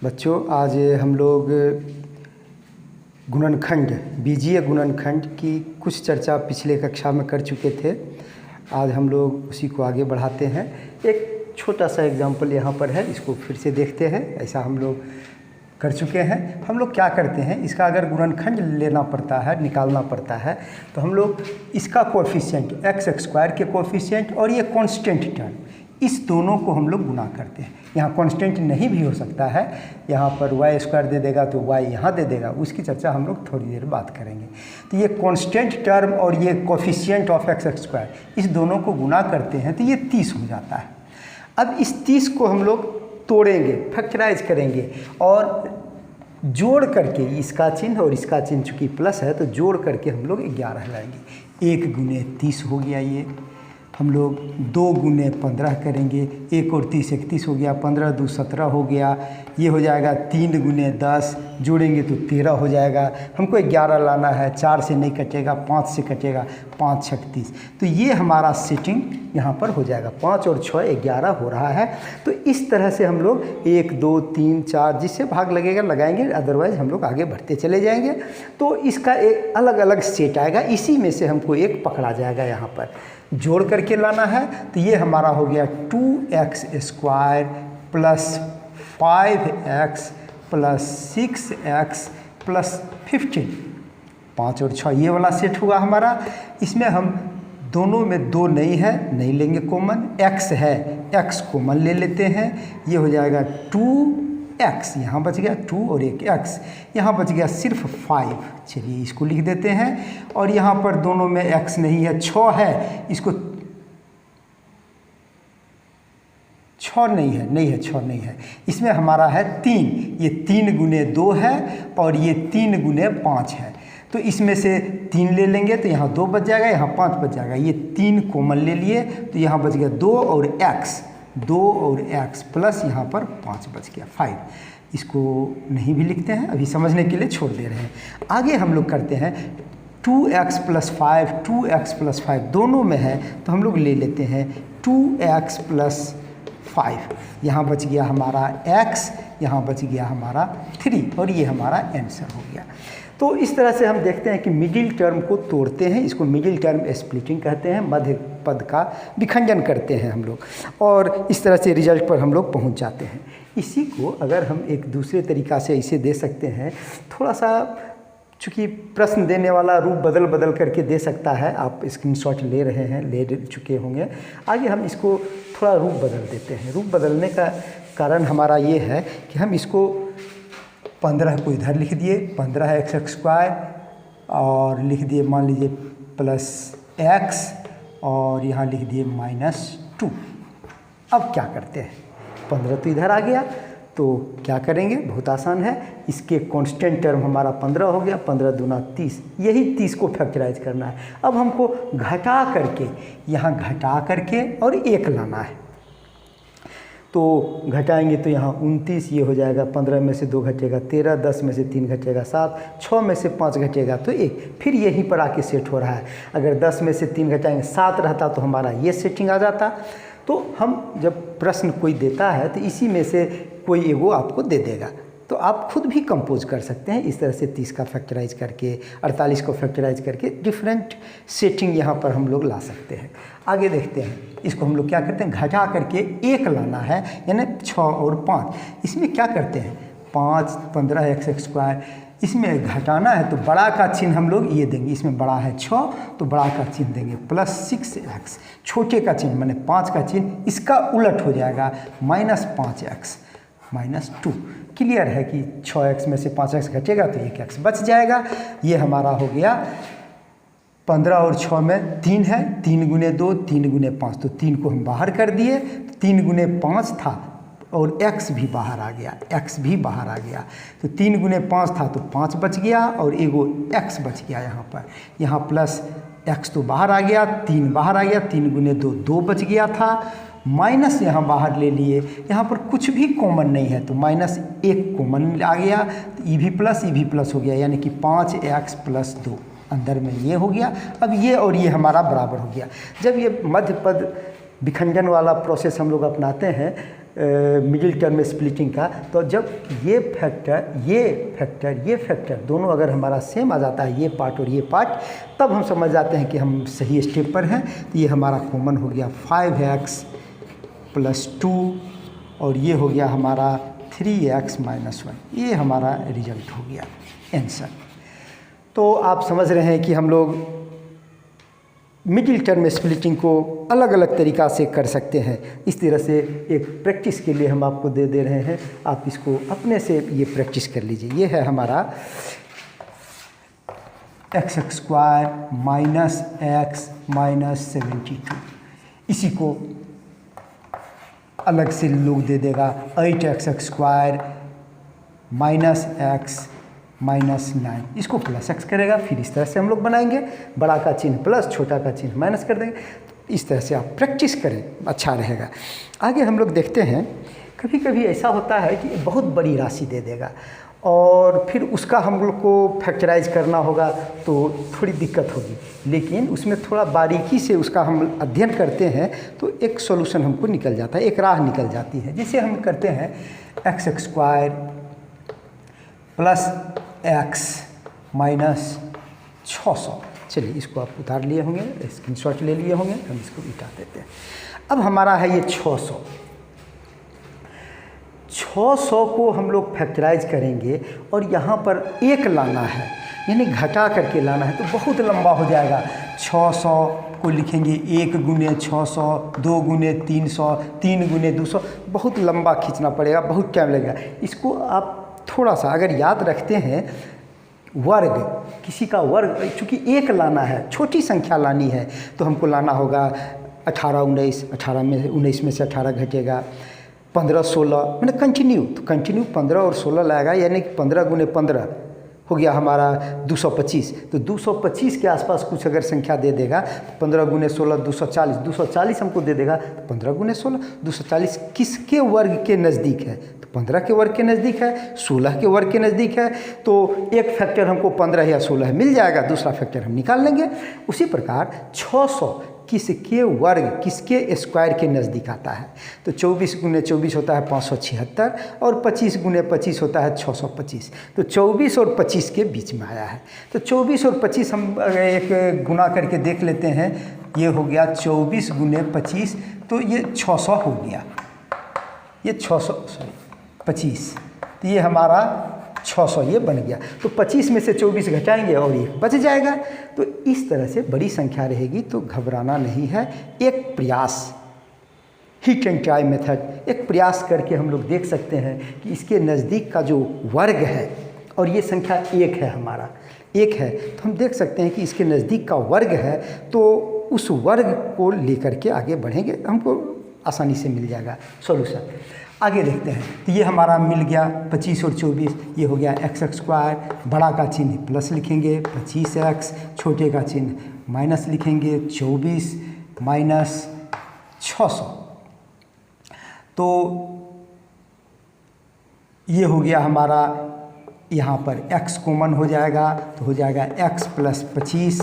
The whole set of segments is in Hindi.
बच्चों, आज हम लोग गुणनखंड, बीजीय गुणनखंड की कुछ चर्चा पिछले कक्षा में कर चुके थे। आज हम लोग उसी को आगे बढ़ाते हैं। एक छोटा सा एग्जाम्पल यहाँ पर है, इसको फिर से देखते हैं। ऐसा हम लोग कर चुके हैं। हम लोग क्या करते हैं, इसका अगर गुणनखंड लेना पड़ता है, निकालना पड़ता है, तो हम लोग इसका कोएफिशिएंट एक्स स्क्वायर के कोएफिशिएंट और ये कांस्टेंट टर्म, इस दोनों को हम लोग गुना करते हैं। यहाँ कांस्टेंट नहीं भी हो सकता है, यहाँ पर वाई स्क्वायर दे देगा तो वाई यहाँ दे देगा, उसकी चर्चा हम लोग थोड़ी देर बात करेंगे। तो ये कांस्टेंट टर्म और ये कोएफिशिएंट ऑफ एक्स स्क्वायर, इस दोनों को गुना करते हैं तो ये 30 हो जाता है। अब इस 30 को हम लोग तोड़ेंगे, फैक्टराइज करेंगे और जोड़ करके, इसका चिन्ह और इसका चिन्ह चूँकि प्लस है तो जोड़ करके हम लोग 11 लाएंगे। 1 गुने 30 हो गया, ये हम लोग 2 गुने 15 करेंगे। 1 और 30 31 हो गया, 15 2 17 हो गया। ये हो जाएगा 3 गुने 10, जोड़ेंगे तो 13 हो जाएगा। हमको 11 लाना है, 4 से नहीं कटेगा, 5 से कटेगा, 5 6 30। तो ये हमारा सेटिंग यहाँ पर हो जाएगा। 5 और 6 11 हो रहा है। तो इस तरह से हम लोग 1 2 3 4 जिससे भाग लगेगा लगाएंगे, अदरवाइज हम लोग आगे बढ़ते चले जाएंगे। तो इसका एक अलग अलग सेट आएगा, इसी में से हमको एक पकड़ा जाएगा। यहाँ पर जोड़ करके लाना है तो ये हमारा हो गया 2x square plus 5x plus 6x plus 15। 5 और 6 ये वाला सेट हुआ हमारा। इसमें हम दोनों में 2 नहीं है, नहीं लेंगे कॉमन, x है, x कॉमन ले लेते हैं। ये हो जाएगा 2x, यहाँ बच गया 2 और एक x, यहाँ बच गया सिर्फ 5। चलिए इसको लिख देते हैं। और यहाँ पर दोनों में x नहीं है, 6 है, इसको 6 नहीं है, 6 नहीं है। इसमें हमारा है 3, ये 3 गुने 2 है और ये 3 गुने 5 है। तो इसमें से 3 ले लेंगे तो यहाँ 2 बच जाएगा, यहाँ 5 बच जाएगा। ये 3 कॉमन ले लिए तो यहाँ बच गया 2 और x प्लस यहाँ पर 5 बच गया 5। इसको नहीं भी लिखते हैं, अभी समझने के लिए छोड़ दे रहे हैं। आगे हम लोग करते हैं 2x प्लस 5 दोनों में है तो हम लोग ले लेते हैं 2x प्लस 5। यहाँ बच गया हमारा x, यहाँ बच गया हमारा 3 और ये हमारा आंसर हो गया। तो इस तरह से हम देखते हैं कि मिडिल टर्म को तोड़ते हैं, इसको मिडिल टर्म स्प्लिटिंग कहते हैं, मध्य पद का विखंडन करते हैं हम लोग, और इस तरह से रिजल्ट पर हम लोग पहुंच जाते हैं। इसी को अगर हम एक दूसरे तरीक़ा से इसे दे सकते हैं, थोड़ा सा चूँकि प्रश्न देने वाला रूप बदल करके दे सकता है, आप स्क्रीनशॉट ले रहे हैं, ले चुके होंगे। आगे हम इसको थोड़ा रूप बदल देते हैं। रूप बदलने का कारण हमारा ये है कि हम इसको 15 को इधर लिख दिए, 15 एक्स स्क्वायर, और लिख दिए मान लीजिए प्लस x, और यहाँ लिख दिए -2। अब क्या करते हैं, 15 तो इधर आ गया, तो क्या करेंगे, बहुत आसान है। इसके कांस्टेंट टर्म हमारा 15 हो गया, 15 दूना 30, यही 30 को फैक्टराइज करना है। अब हमको घटा करके, यहाँ घटा करके और 1 लाना है। तो घटाएंगे तो यहाँ 29, ये हो जाएगा 15 में से 2 घटेगा 13, 10 में से 3 घटेगा 7, 6 में से 5 घटेगा तो 1, फिर यहीं पर आके सेट हो रहा है। अगर 10 में से 3 घटाएंगे 7 रहता तो हमारा ये सेटिंग आ जाता। तो हम जब प्रश्न कोई देता है तो इसी में से कोई एगो आपको दे देगा, तो आप खुद भी कंपोज कर सकते हैं। इस तरह से 30 का फैक्टराइज करके, 48 को फैक्टराइज करके डिफरेंट सेटिंग यहाँ पर हम लोग ला सकते हैं। आगे देखते हैं, इसको हम लोग क्या करते हैं, घटा करके 1 लाना है, यानी 6 और 5। इसमें क्या करते हैं, 5 15 एक्स स्क्वायर, इसमें घटाना है तो बड़ा का चिन्ह हम लोग ये देंगे। इसमें बड़ा है 6 तो बड़ा का चिन्ह देंगे, प्लस 6x, छोटे का चिन्ह माने 5 का चिन्ह इसका उलट हो जाएगा, -5x -2। क्लियर है कि 6x में से 5x घटेगा तो 1x बच जाएगा। ये हमारा हो गया 15 और 6 में 3 है, 3 गुने 2 3 गुने 5, तो 3 को हम बाहर कर दिए, 3 गुने 5 था और x भी बाहर आ गया, x भी बाहर आ गया। तो 3 गुने 5 था तो 5 बच गया और एगो x बच गया यहाँ पर। यहाँ प्लस x तो बाहर आ गया, 3 बाहर आ गया, 3 गुने 2 2 बच गया था, माइनस यहाँ बाहर ले लिए, यहाँ पर कुछ भी कॉमन नहीं है तो -1 कॉमन आ गया, तो ई भी प्लस हो गया, यानी कि 5x प्लस 2 अंदर में ये हो गया। अब ये और ये हमारा बराबर हो गया। जब ये मध्य पद विखंडन वाला प्रोसेस हम लोग अपनाते हैं मिडिल टर्म में स्प्लिटिंग का, तो जब ये फैक्टर दोनों अगर हमारा सेम आ जाता है, ये पार्ट और ये पार्ट, तब हम समझ जाते हैं कि हम सही स्टेप पर हैं। तो ये हमारा कॉमन हो गया 5x + 2 और ये हो गया हमारा 3x - 1। ये हमारा रिजल्ट हो गया आंसर। तो आप समझ रहे हैं कि हम लोग मिडिल टर्म स्प्लिटिंग को अलग अलग तरीक़ा से कर सकते हैं। इस तरह से एक प्रैक्टिस के लिए हम आपको दे रहे हैं, आप इसको अपने से ये प्रैक्टिस कर लीजिए। ये है हमारा x² - x - 72। इसी को अलग से लोग दे देगा 8x² - x - 9। इसको +x करेगा, फिर इस तरह से हम लोग बनाएंगे, बड़ा का चिन्ह प्लस, छोटा का चिन्ह माइनस कर देंगे। इस तरह से आप प्रैक्टिस करें, अच्छा रहेगा। आगे हम लोग देखते हैं, कभी कभी ऐसा होता है कि बहुत बड़ी राशि दे देगा और फिर उसका हम लोग को फैक्टराइज करना होगा तो थोड़ी दिक्कत होगी, लेकिन उसमें थोड़ा बारीकी से उसका हम अध्ययन करते हैं तो एक सॉल्यूशन हमको निकल जाता है, एक राह निकल जाती है। जैसे हम करते हैं x² + x - 600। चलिए इसको आप उतार लिए होंगे, स्क्रीनशॉट ले लिए होंगे, हम इसको मिटा देते हैं। अब हमारा है ये 600 को हम लोग फैक्टराइज करेंगे और यहाँ पर 1 लाना है, यानी घटा करके लाना है, तो बहुत लंबा हो जाएगा। 600 को लिखेंगे 1 × 600, 2 × 300, 3 × 200, बहुत लंबा खींचना पड़ेगा, बहुत टाइम लगेगा। इसको आप थोड़ा सा अगर याद रखते हैं, वर्ग, किसी का वर्ग, चूँकि 1 लाना है, छोटी संख्या लानी है, तो हमको लाना होगा 18 19, 18 में 19 में से 18 घटेगा, 15 16, मैंने कंटिन्यू, तो कंटिन्यू 15 और 16 लाएगा, यानी कि 15 × 15 हो गया हमारा 225। तो 225 के आसपास कुछ अगर संख्या दे देगा तो 15 × 16 240, 240 हमको दे देगा, तो 15 × 16 240 किसके वर्ग के नज़दीक है? तो 15 के वर्ग के नज़दीक है, 16 के वर्ग के नज़दीक है। तो एक फैक्टर हमको 15 या 16 मिल जाएगा, दूसरा फैक्टर हम निकाल लेंगे। उसी प्रकार 600 किसके वर्ग, किसके स्क्वायर के नज़दीक आता है? तो 24 × 24 होता है 576 और 25 × 25 होता है 625। तो 24 और 25 के बीच में आया है। तो 24 और 25 हम एक गुना करके देख लेते हैं। ये हो गया 24 × 25, तो ये 600 हो गया, ये 25, तो ये हमारा 600 ये बन गया। तो 25 में से 24 घटाएंगे और 1 बच जाएगा। तो इस तरह से बड़ी संख्या रहेगी तो घबराना नहीं है। एक प्रयास, हिट एंड ट्राई मेथड, एक प्रयास करके हम लोग देख सकते हैं कि इसके नज़दीक का जो वर्ग है, और ये संख्या 1 है, हमारा 1 है, तो हम देख सकते हैं कि इसके नज़दीक का वर्ग है, तो उस वर्ग को लेकर के आगे बढ़ेंगे, हमको आसानी से मिल जाएगा सॉल्यूशन। आगे देखते हैं, तो ये हमारा मिल गया 25 और 24, ये हो गया x², बड़ा का चिन्ह प्लस लिखेंगे 25x, छोटे का चिन्ह माइनस लिखेंगे 24 - 600। तो ये हो गया हमारा, यहाँ पर x कॉमन हो जाएगा, तो हो जाएगा x + 25,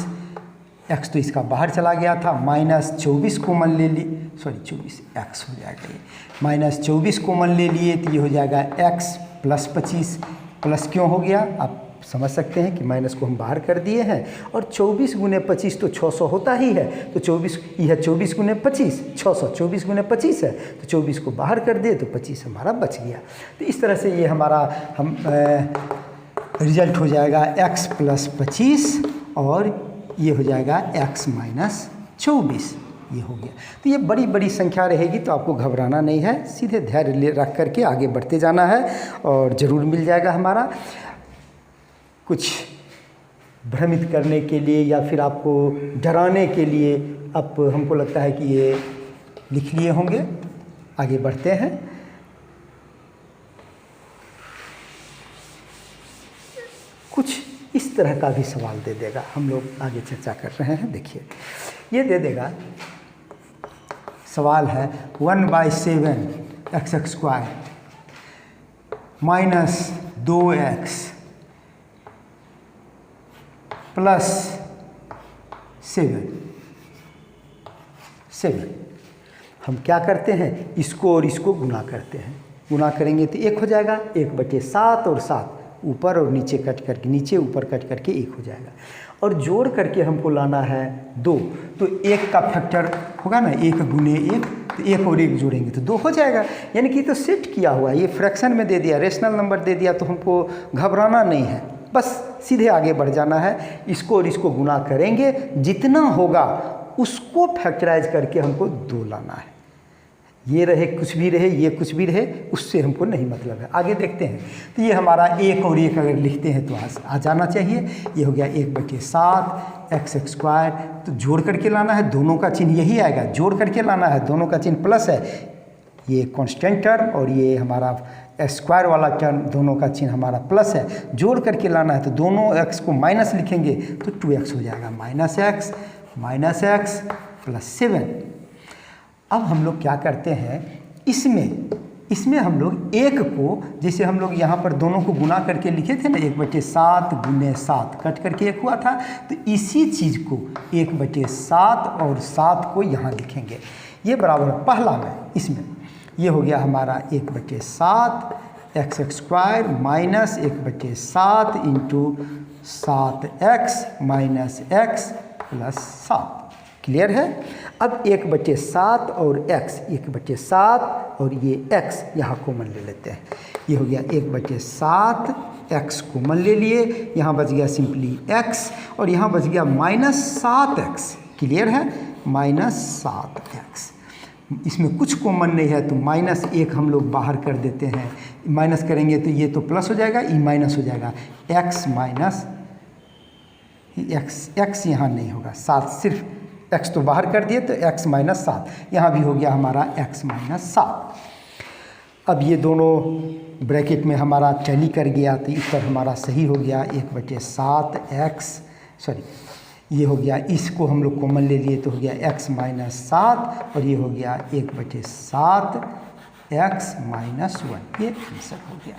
x तो इसका बाहर चला गया था, -24 कॉमन ले ली, सॉरी 24x हो जाएगा, ये -24 कॉमन ले लिए, तो ये हो जाएगा x + 25। प्लस क्यों हो गया आप समझ सकते हैं कि माइनस को हम बाहर कर दिए हैं, और 24 × 25 तो 600 होता ही है, तो 24 यह 24 × 25 600, 24 × 25 है, तो 24 को बाहर कर दिए तो 25 हमारा बच गया। तो इस तरह से ये हमारा हम रिजल्ट हो जाएगा x + 25 और ये हो जाएगा x - 24, ये हो गया। तो ये बड़ी बड़ी संख्या रहेगी, तो आपको घबराना नहीं है, सीधे धैर्य रख करके आगे बढ़ते जाना है और ज़रूर मिल जाएगा हमारा। कुछ भ्रमित करने के लिए या फिर आपको डराने के लिए अब हमको लगता है कि ये लिख लिए होंगे। आगे बढ़ते हैं। कुछ इस तरह का भी सवाल दे देगा, हम लोग आगे चर्चा कर रहे हैं। देखिए ये दे देगा, सवाल है 1/7 x² - 2x + 7। हम क्या करते हैं, इसको और इसको गुना करते हैं। गुना करेंगे तो 1 हो जाएगा, 1/7 और 7 ऊपर और नीचे कट करके, नीचे ऊपर कट करके 1 हो जाएगा। और जोड़ करके हमको लाना है 2, तो 1 का फैक्टर होगा ना, 1 गुने 1, तो 1 और 1 जोड़ेंगे तो 2 हो जाएगा। यानी कि तो सेट किया हुआ, ये फ्रैक्शन में दे दिया, रेशनल नंबर दे दिया, तो हमको घबराना नहीं है, बस सीधे आगे बढ़ जाना है। इसको और इसको गुना करेंगे, जितना होगा उसको फैक्टराइज करके हमको 2 लाना है। ये रहे कुछ भी रहे, ये कुछ भी रहे, उससे हमको नहीं मतलब है। आगे देखते हैं। तो ये हमारा 1 और 1 अगर लिखते हैं तो आ जाना चाहिए। ये हो गया 1/7 x²। तो जोड़ करके लाना है, दोनों का चिन्ह यही आएगा, जोड़ करके लाना है, दोनों का चिन्ह प्लस है। ये कांस्टेंट टर्म और ये हमारा स्क्वायर वाला टर्म, दोनों का चिन्ह हमारा प्लस है। जोड़ करके लाना है तो दोनों x को माइनस लिखेंगे तो 2x हो जाएगा, -x +7। अब हम लोग क्या करते हैं, इसमें हम लोग 1 को, जैसे हम लोग यहाँ पर दोनों को गुना करके लिखे थे ना, 1/7 × 7 कट करके 1 हुआ था, तो इसी चीज़ को 1/7 और 7 को यहाँ लिखेंगे। ये बराबर पहला में, इसमें ये हो गया हमारा 1/7 x² minus 1/7 × 7x minus x + 7। Clear है। अब 1/7 और x, 1/7 और ये x यहाँ कॉमन ले लेते हैं। ये हो गया 1/7, x कॉमन ले लिए, यहाँ बच गया सिंपली x और यहाँ बच गया -7x। क्लियर है, -7x। इसमें कुछ कॉमन नहीं है तो -1 हम लोग बाहर कर देते हैं। माइनस करेंगे तो ये तो प्लस हो जाएगा, ई माइनस हो जाएगा, x माइनस x यहाँ नहीं होगा, 7 सिर्फ x तो बाहर कर दिए तो x -7, यहाँ भी हो गया हमारा x -7। अब ये दोनों ब्रैकेट में हमारा टैली कर गया तो उत्तर हमारा सही हो गया 1/7x, सॉरी ये हो गया, इसको हम लोग कॉमन ले लिए तो हो गया x -7 और ये हो गया 1/7 x -1। ये आंसर हो गया।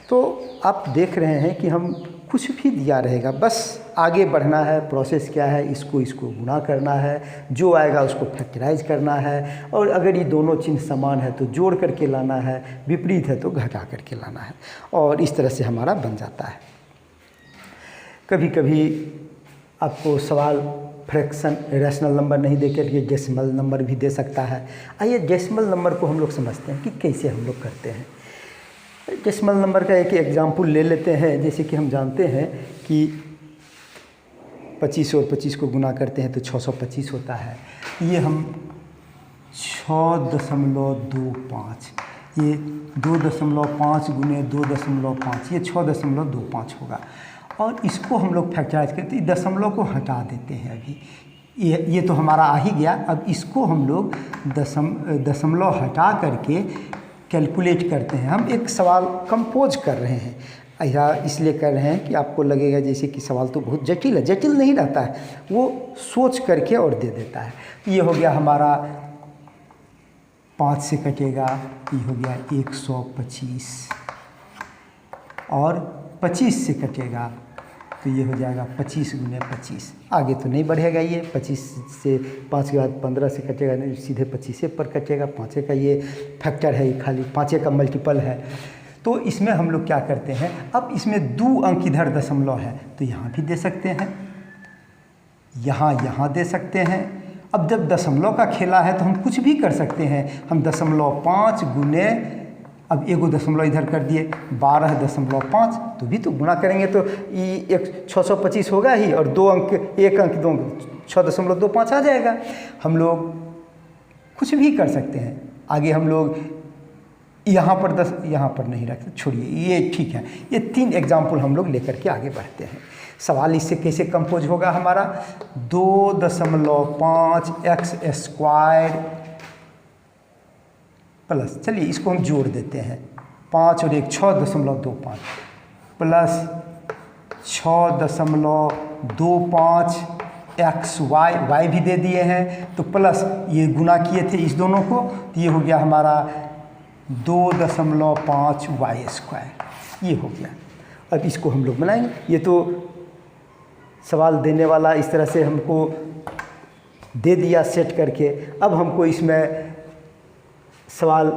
तो आप देख रहे हैं कि हम कुछ भी दिया रहेगा, बस आगे बढ़ना है। प्रोसेस क्या है, इसको गुना करना है, जो आएगा उसको फैक्टराइज करना है, और अगर ये दोनों चिन्ह समान है तो जोड़ करके लाना है, विपरीत है तो घटा करके लाना है, और इस तरह से हमारा बन जाता है। कभी कभी आपको सवाल फ्रैक्शन रेशनल नंबर नहीं देकर ये डेसिमल नंबर भी दे सकता है। आइए डेसिमल नंबर को हम लोग समझते हैं कि कैसे हम लोग करते हैं। डेसिमल नंबर का एक एग्जाम्पल ले लेते हैं। जैसे कि हम जानते हैं कि 25 और 25 को गुना करते हैं तो 625 होता है। ये हम 6.25, ये 2.5 गुने 2.5, ये 6.25 होगा। और इसको हम लोग फैक्टराइज करते हैं, दशमलव को हटा देते हैं। अभी ये तो हमारा आ ही गया। अब इसको हम लोग दशमलव हटा करके कैलकुलेट करते हैं। हम एक सवाल कंपोज कर रहे हैं, ऐसा इसलिए कर रहे हैं कि आपको लगेगा जैसे कि सवाल तो बहुत जटिल है। जटिल नहीं रहता है, वो सोच करके और दे देता है। ये हो गया हमारा 5 से कटेगा, ये हो गया 125, और 25 से कटेगा तो ये हो जाएगा 25 गुने 25। आगे तो नहीं बढ़ेगा, ये 25 से 5 के बाद 15 से कटेगा नहीं, सीधे 25 पर कटेगा। 5 का ये फैक्टर है, ये खाली 5 का मल्टीपल है। तो इसमें हम लोग क्या करते हैं, अब इसमें 2 अंक इधर दशमलव है तो यहाँ भी दे सकते हैं, यहाँ दे सकते हैं। अब जब दशमलव का खेला है तो हम कुछ भी कर सकते हैं। हम 0.5 गुने, अब एगो दशमलव इधर कर दिए 12.5, तो भी तो गुना करेंगे तो ये 625 होगा ही, और 2 अंक, 1 अंक 2 अंक 6.25 आ जाएगा। हम लोग कुछ भी कर सकते हैं। आगे हम लोग यहाँ पर 10, यहाँ पर नहीं रखते, छोड़िए, ये ठीक है। ये 3 एग्जाम्पल हम लोग लेकर के आगे बढ़ते हैं। सवाल इससे कैसे कंपोज होगा हमारा, 2.5 x² प्लस, चलिए इसको हम जोड़ देते हैं, 5 और 1 6.25 प्लस 6.25 xy भी दे दिए हैं, तो प्लस ये गुना किए थे इस दोनों को, तो ये हो गया हमारा 2.5 y²। ये हो गया। अब इसको हम लोग बनाएंगे। ये तो सवाल देने वाला इस तरह से हमको दे दिया सेट करके। अब हमको इसमें सवाल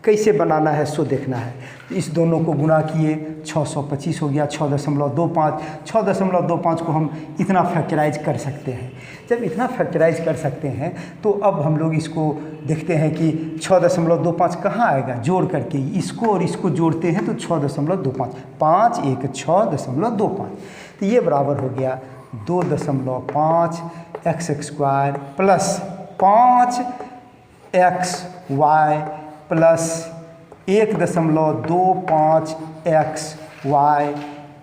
कैसे बनाना है सो देखना है। तो इस दोनों को गुना किए 625 हो गया 6.25। 6.25 को हम इतना फैक्टराइज कर सकते हैं। जब इतना फैक्टराइज कर सकते हैं तो अब हम लोग इसको देखते हैं कि 6.25 कहाँ आएगा, जोड़ करके इसको और इसको जोड़ते हैं तो 6.25, 5 1 6.25। तो ये बराबर हो गया 2.5 x² plus 5 xy plus 1.25 xy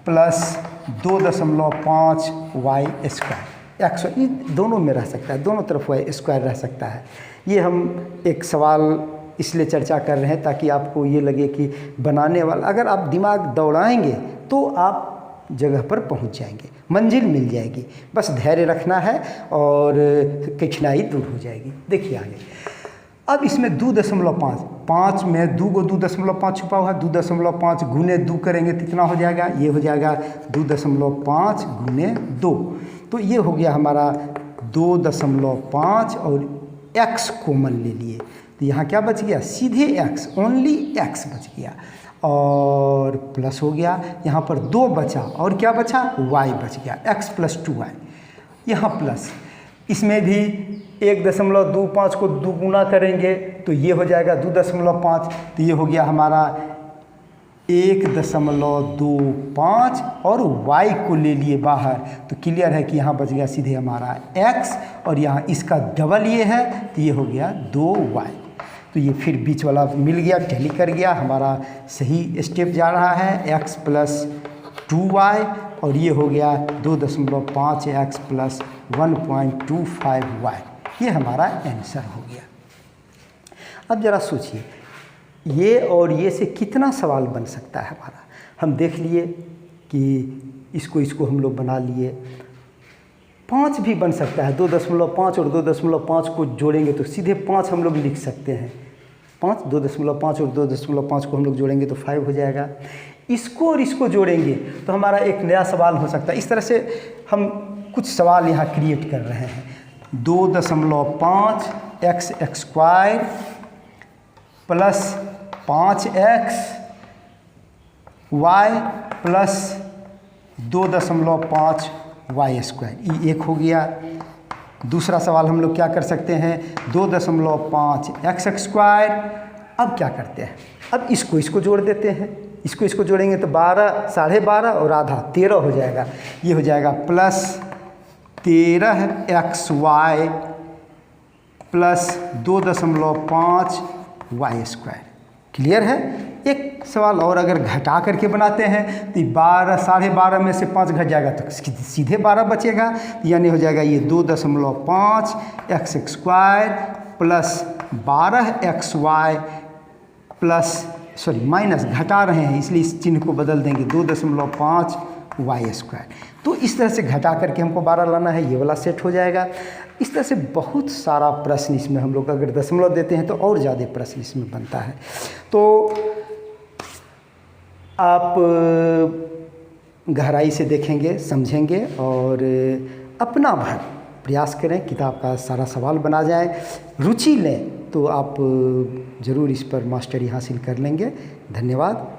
plus 2.5 y²। X दोनों में रह सकता है, दोनों तरफ y² रह सकता है। ये हम एक सवाल इसलिए चर्चा कर रहे हैं ताकि आपको ये लगे कि बनाने वाला, अगर आप दिमाग दौड़ाएंगे तो आप जगह पर पहुंच जाएंगे, मंजिल मिल जाएगी। बस धैर्य रखना है और कठिनाई दूर हो जाएगी। देखिए आगे, अब इसमें 2.5, 5 में 2 को 2.5 छुपा हुआ है। 2.5 गुने 2 करेंगे तो कितना हो जाएगा, ये हो जाएगा 2.5 गुने 2। तो ये हो गया हमारा 2.5 और x कॉमन ले लिए तो यहाँ क्या बच गया, सीधे x, ओनली x बच गया और प्लस हो गया। यहाँ पर 2 बचा और क्या बचा, y बच गया, x + 2y। यहाँ प्लस, इसमें भी 1.25 को 2 गुना करेंगे तो ये हो जाएगा 2.5। तो ये हो गया हमारा 1.25 और y को ले लिए बाहर तो क्लियर है कि यहाँ बच गया सीधे हमारा x और यहाँ इसका डबल ये है तो ये हो गया 2y। तो ये फिर बीच वाला मिल गया, टैली कर गया, हमारा सही स्टेप जा रहा है x + 2y और ये हो गया 2.5x + 1.25y। ये हमारा आंसर हो गया। अब ज़रा सोचिए ये और ये से कितना सवाल बन सकता है हमारा। हम देख लिए कि इसको हम लोग बना लिए। 5 भी बन सकता है, 2.5 और 2.5 को जोड़ेंगे तो सीधे 5 हम लोग लिख सकते हैं। 5, 2.5 और 2.5 को हम लोग जोड़ेंगे तो 5 हो जाएगा। इसको और इसको जोड़ेंगे तो हमारा एक नया सवाल हो सकता है। इस तरह से हम कुछ सवाल यहाँ क्रिएट कर रहे हैं। 2.5 x² plus 5x y plus 2.5 y², ये एक हो गया। दूसरा सवाल हम लोग क्या कर सकते हैं, 2.5 x²। अब क्या करते हैं, अब इसको जोड़ देते हैं। इसको जोड़ेंगे तो 12, 12.5 और आधा 13 हो जाएगा। ये हो जाएगा plus 13xy plus 2.5 y²। Clear है। एक सवाल और अगर घटा करके बनाते हैं तो 12, 12.5 में से 5 घट जाएगा तो सीधे 12 बचेगा, यानी हो जाएगा ये 2.5 x² plus 12xy plus minus, घटा रहे हैं इसलिए इस चिन्ह को बदल देंगे 2.5 y²। तो इस तरह से घटा करके हमको 12 लाना है, ये वाला सेट हो जाएगा। इस तरह से बहुत सारा प्रश्न इसमें हम लोग अगर दशमलव देते हैं तो और ज़्यादा प्रश्न इसमें बनता है। तो आप गहराई से देखेंगे, समझेंगे और अपना भर प्रयास करें, किताब का सारा सवाल बना जाए, रुचि लें तो आप ज़रूर इस पर मास्टरी हासिल कर लेंगे। धन्यवाद।